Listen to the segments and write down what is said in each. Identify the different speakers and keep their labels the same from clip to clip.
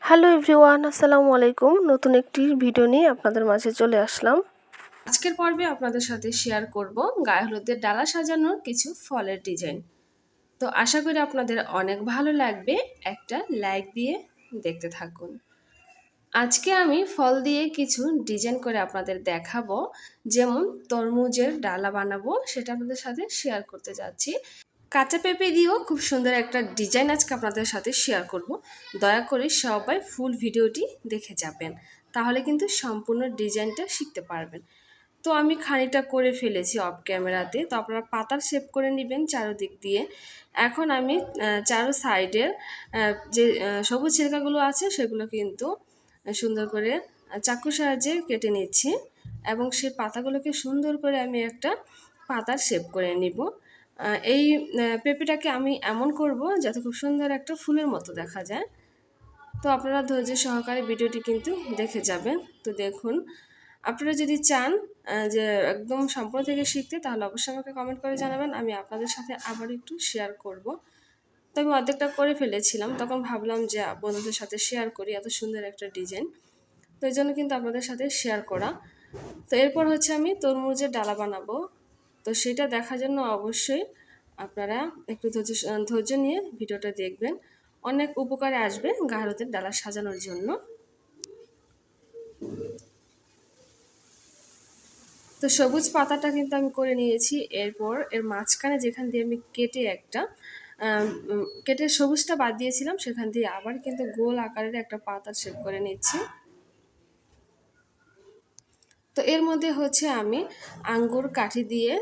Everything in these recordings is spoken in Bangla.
Speaker 1: হ্যালো এভরিওয়ান, আসসালামু আলাইকুম। নতুন একটি ভিডিও নিয়ে আপনাদের মাঝে চলে আসলাম। আজকের পর্বে আপনাদের সাথে শেয়ার করব গায়ে হলুদের ডালা সাজানোর কিছু ফলের ডিজাইন। তো আশা করি আপনাদের অনেক ভালো লাগবে। একটা লাইক দিয়ে দেখতে থাকুন। আজকে আমি ফল দিয়ে কিছু ডিজাইন করে আপনাদের দেখাবো। যেমন তরমুজের ডালা বানাবো, সেটা আপনাদের সাথে শেয়ার করতে যাচ্ছি। কাঁচা পেঁপে দিয়েও খুব সুন্দর একটা ডিজাইন আজকে আপনাদের সাথে শেয়ার করব। দয়া করে সবাই ফুল ভিডিওটি দেখে যাবেন, তাহলে কিন্তু সম্পূর্ণ ডিজাইনটা শিখতে পারবেন। তো আমি খানিকটা করে ফেলেছি অফ ক্যামেরাতে। তো আপনারা পাতার শেপ করে নেবেন চারোদিক দিয়ে। এখন আমি চারো সাইডের যে সবুজ ছিলকাগুলো আছে সেগুলো কিন্তু সুন্দর করে চাকুর সাহায্যে কেটে নিচ্ছি, এবং সেই পাতাগুলোকে সুন্দর করে আমি একটা পাতার শেপ করে নিব। এই পেঁপেটাকে আমি এমন করব যাতে খুব সুন্দর একটা ফুলের মতো দেখা যায়। তো আপনারা ধৈর্য সহকারে ভিডিওটি কিন্তু দেখে যাবেন। তো দেখুন, আপনারা যদি চান যে একদম সম্পূর্ণ থেকে শিখতে, তাহলে অবশ্যই আমাকে কমেন্ট করে জানাবেন। আমি আপনাদের সাথে আবার একটু শেয়ার করব। তো আমি অর্ধেকটা করে ফেলেছিলাম, তখন ভাবলাম যে বন্ধুদের সাথে শেয়ার করি, এত সুন্দর একটা ডিজাইন। তো এই জন্য কিন্তু আপনাদের সাথে শেয়ার করা। তো এরপর হচ্ছে আমি তরমুজের ডালা বানাবো। তো সেটা দেখার জন্য অবশ্যই আপনারা একটু ধৈর্য নিয়ে ভিডিওটা দেখবেন। অনেক উপকারে আসবে গায়ে হলুদের ডালা সাজানোর জন্য। তো সবুজ পাতাটা কিন্তু আমি করে নিয়েছি। এরপর এর মাঝখানে যেখান দিয়ে আমি কেটে কেটে সবুজটা বাদ দিয়েছিলাম, সেখান দিয়ে আবার কিন্তু গোল আকারের একটা পাতা শেপ করে নিচ্ছি। তো এর মধ্যে হচ্ছে আমি আঙ্গুর কাঠি দিয়ে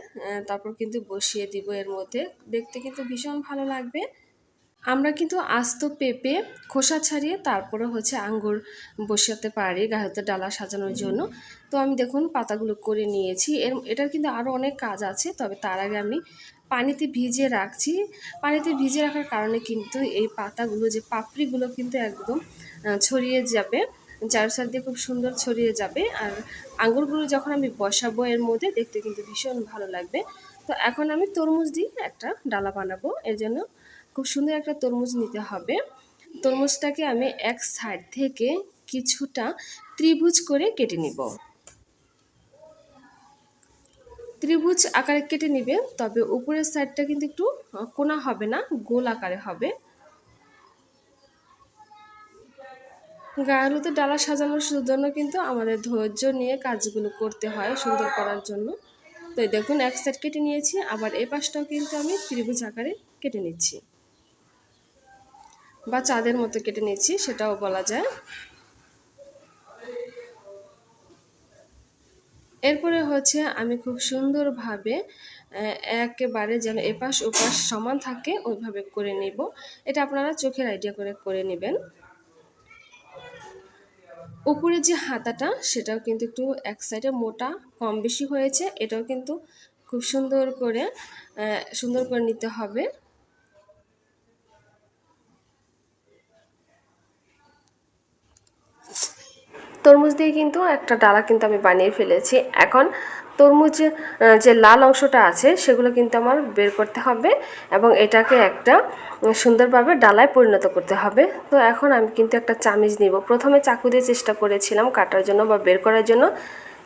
Speaker 1: তারপর কিন্তু বসিয়ে দিব। এর মধ্যে দেখতে কিন্তু ভীষণ ভালো লাগবে। আমরা কিন্তু আস্ত পেঁপে খোসা ছাড়িয়ে তারপরে হচ্ছে আঙ্গুর বসাতে পারি গায়ে হলুদের ডালা সাজানোর জন্য। তো আমি দেখুন পাতাগুলো করে নিয়েছি। এটার কিন্তু আরও অনেক কাজ আছে, তবে তার আগে আমি পানিতে ভিজিয়ে রাখছি। পানিতে ভিজিয়ে রাখার কারণে কিন্তু এই পাতাগুলো, যে পাপড়িগুলো কিন্তু একদম ছড়িয়ে যাবে, চার সাইড দিয়ে খুব সুন্দর ছড়িয়ে যাবে। আর আঙ্গুরগুলো যখন আমি বসাবো এর মধ্যে, দেখতে কিন্তু ভীষণ ভালো লাগবে। তো এখন আমি তরমুজ দিয়ে একটা ডালা বানাবো। এর জন্য খুব সুন্দর একটা তরমুজ নিতে হবে। তরমুজটাকে আমি এক সাইড থেকে কিছুটা ত্রিভুজ করে কেটে নিব। ত্রিভুজ আকারে কেটে নিবে, তবে উপরের সাইডটা কিন্তু একটু কোনা হবে না, গোল আকারে হবে। গায়ে হলুদের ডালা সাজানোর জন্য কিন্তু আমাদের ধৈর্য নিয়ে কাজগুলো করতে হয় সুন্দর করার জন্য। তো দেখুন, এক সাইড কেটে নিয়েছি, আবার এই পাশটাও কিন্তু আমি ত্রিভুজ আকারে কেটে নিচ্ছি, বা চাঁদের মতো কেটে নিচ্ছি সেটাও বলা যায়। এরপরে হচ্ছে আমি খুব সুন্দরভাবে একেবারে যেন এপাশ ওপাশ সমান থাকে ওইভাবে করে নেব। এটা আপনারা চোখের আইডিয়া করে করে নেবেন। উপরে যে হাতাটা, সেটাও কিন্তু একটু এক সাইডে মোটা কম বেশি হয়েছে, এটাও কিন্তু খুব সুন্দর করে নিতে হবে। তরমুজ দিয়ে কিন্তু একটা ডালা কিন্তু আমি বানিয়ে ফেলেছি। এখন তরমুজ যে লাল অংশটা আছে সেগুলো কিন্তু আমার বের করতে হবে, এবং এটাকে একটা সুন্দরভাবে ডালায় পরিণত করতে হবে। তো এখন আমি কিন্তু একটা চামিচ নিব। প্রথমে চাকু দিয়ে চেষ্টা করেছিলাম কাটার জন্য বা বের করার জন্য,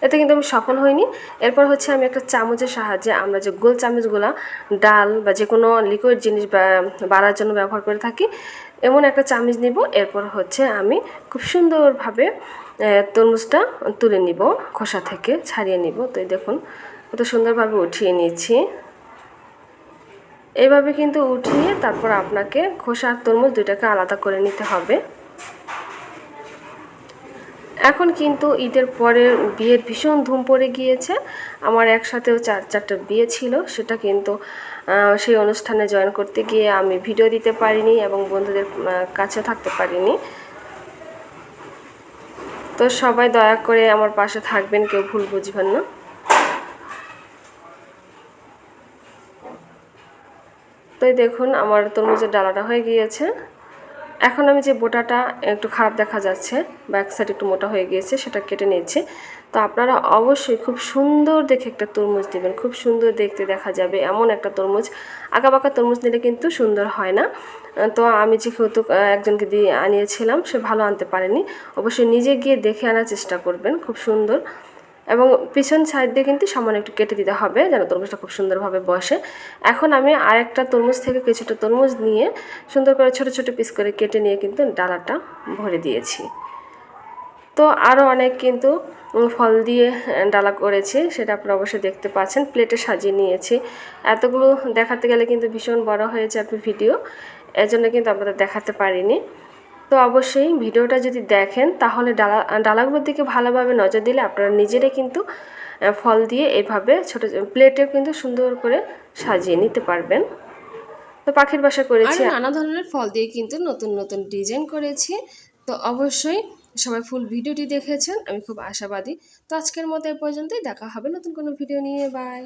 Speaker 1: এতে কিন্তু আমি সফল হইনি। এরপর হচ্ছে আমি একটা চামচের সাহায্যে, আমরা যে গোল চামচগুলো ডাল বা যে কোনো লিকুইড জিনিস বাড়ার জন্য ব্যবহার করে থাকি, এমন একটা চামচ নিব। এরপর হচ্ছে আমি খুব সুন্দরভাবে তরমুজটা তুলে নিব, খোসা থেকে ছাড়িয়ে নিব। তো দেখুন কত সুন্দরভাবে উঠিয়ে নিয়েছি। এইভাবে কিন্তু উঠিয়ে তারপর আপনাকে খোসা আর তরমুজ দুইটাকে আলাদা করে নিতে হবে। এখন কিন্তু ঈদের পরে বিয়ের ভীষণ ধুম পড়ে গিয়েছে। আমার একসাথেও 4টা বিয়ে ছিল, সেটা কিন্তু সেই অনুষ্ঠানে জয়েন করতে গিয়ে আমি ভিডিও দিতে পারিনি এবং বন্ধুদের কাছে থাকতে পারিনি। তো সবাই দয়া করে আমার পাশে থাকবেন, কেউ ভুল বুঝবেন না। তো দেখুন আমার তরমুজের ডালাটা হয়ে গিয়েছে। এখন আমি যে বোটাটা একটু খারাপ দেখা যাচ্ছে বা এক সাইড একটু মোটা হয়ে গিয়েছে, সেটা কেটে নিয়েছি। তো আপনারা অবশ্যই খুব সুন্দর দেখে একটা তরমুজ দেবেন, খুব সুন্দর দেখতে দেখা যাবে এমন একটা তরমুজ। আঁকাবাঁকা তরমুজ নিলে কিন্তু সুন্দর হয় না। তো আমি যেহেতু একজনকে দিয়ে আনিয়েছিলাম, সে ভালো আনতে পারেনি। অবশ্যই নিজে গিয়ে দেখে আনার চেষ্টা করবেন, খুব সুন্দর। এবং পিছন সাইড দিয়ে কিন্তু সামান্য একটু কেটে দিতে হবে যেন তরমুজটা খুব সুন্দরভাবে বসে। এখন আমি আরেকটা তরমুজ থেকে কিছুটা তরমুজ নিয়ে সুন্দর করে ছোট ছোট পিস করে কেটে নিয়ে কিন্তু ডালাটা ভরে দিয়েছি। তো আরও অনেক কিন্তু ফল দিয়ে ডালা করেছি, সেটা আপনারা অবশ্যই দেখতে পাচ্ছেন। প্লেটে সাজিয়ে নিয়েছি। এতগুলো দেখাতে গেলে কিন্তু ভীষণ বড় হয়ে যাবে ভিডিও, এজন্য কিন্তু আপনাদের দেখাতে পারিনি। তো অবশ্যই ভিডিওটা যদি দেখেন তাহলে ডালাগুলোর দিকে ভালোভাবে নজর দিলে আপনারা নিজেরাই কিন্তু ফল দিয়ে এভাবে ছোট প্লেটেও কিন্তু সুন্দর করে সাজিয়ে নিতে পারবেন। তো পাখির বাসা করেছি, নানা ধরনের ফল দিয়ে কিন্তু নতুন নতুন ডিজাইন করেছি। তো অবশ্যই সবাই ফুল ভিডিওটি দেখেছেন, আমি খুব আশাবাদী। তো আজকের মতো এ পর্যন্তই, দেখা হবে নতুন কোনো ভিডিও নিয়ে। বাই।